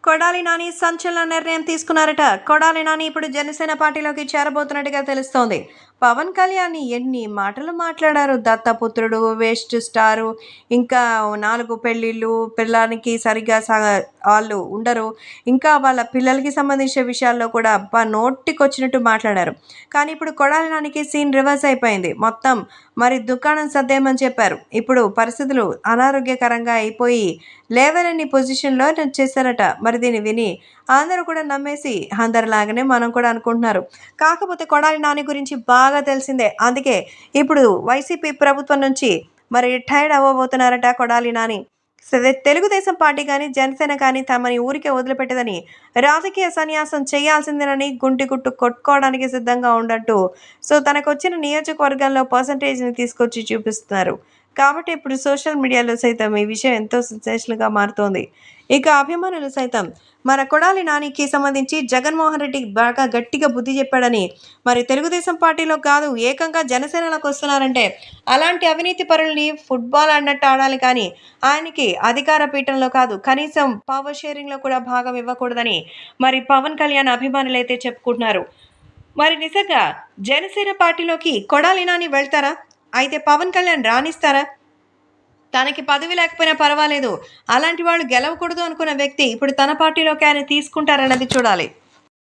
కొడాలి నాని సంచలన నిర్ణయం తీసుకున్నారట. కొడాలి నాని ఇప్పుడు జనసేన పార్టీలోకి చేరబోతున్నట్టుగా తెలుస్తోంది. పవన్ కళ్యాణ్ ఎన్ని మాటలు మాట్లాడారు. దత్తపుత్రుడు, వేస్ట్ స్టారు, ఇంకా 4 పెళ్ళిళ్ళు, పిల్లానికి సరిగ్గా వాళ్ళు ఉండరు. ఇంకా వాళ్ళ పిల్లలకి సంబంధించిన విషయాల్లో కూడా అబ్బా నోటికొచ్చినట్టు మాట్లాడారు. కానీ ఇప్పుడు కొడాలి నానికి సీన్ రివర్స్ అయిపోయింది. మొత్తం మరి దుకాణం సర్దేయమని చెప్పారు. ఇప్పుడు పరిస్థితులు అనారోగ్యకరంగా అయిపోయి లేవలేని పొజిషన్‌లో చేశారట. మరి దీన్ని విని అందరూ కూడా నమ్మేసి అందరిలాగానే మనం కూడా అనుకుంటున్నారు. కాకపోతే కొడాలి నాని గురించి బాగా తెలిసిందే. అందుకే ఇప్పుడు వైసీపీ ప్రభుత్వం నుంచి మరి రిటైర్డ్ అవ్వబోతున్నారట కొడాలి నాని. తెలుగుదేశం పార్టీ కానీ, జనసేన కానీ తమని ఊరికే వదిలిపెట్టదని, రాజకీయ సన్యాసం చేయాల్సిందేనని గుంటి కొట్టుకోవడానికి సిద్ధంగా ఉన్నట్టు తనకొచ్చిన నియోజకవర్గంలో పర్సంటేజ్‌ని తీసుకొచ్చి చూపిస్తున్నారు. కాబట్టి ఇప్పుడు సోషల్ మీడియాలో సైతం ఈ విషయం ఎంతో సెన్సేషనల్‌గా మారుతోంది. ఇక అభిమానులు సైతం మన కొడాలి నానికి సంబంధించి జగన్మోహన్ రెడ్డి బాగా గట్టిగా బుద్ధి చెప్పాడని, మరి తెలుగుదేశం పార్టీలో కాదు ఏకంగా జనసేనలోకి వస్తున్నారంటే అలాంటి అవినీతి పరుల్ని ఫుట్బాల్ అన్నట్టు ఆడాలి కానీ ఆయనకి అధికార పీఠంలో కాదు కనీసం పవర్ షేరింగ్‌లో కూడా భాగం ఇవ్వకూడదని మరి పవన్ కళ్యాణ్ అభిమానులైతే చెప్పుకుంటున్నారు. మరి నిజంగా జనసేన పార్టీలోకి కొడాలి నాని వెళ్తారా? అయితే పవన్ కళ్యాణ్ రానిస్తారా? తనకి పదవి లేకపోయినా పర్వాలేదు. అలాంటి వాళ్ళు గెలవకూడదు అనుకున్న వ్యక్తి ఇప్పుడు తన పార్టీలోకి ఆయన తీసుకుంటారన్నది చూడాలి.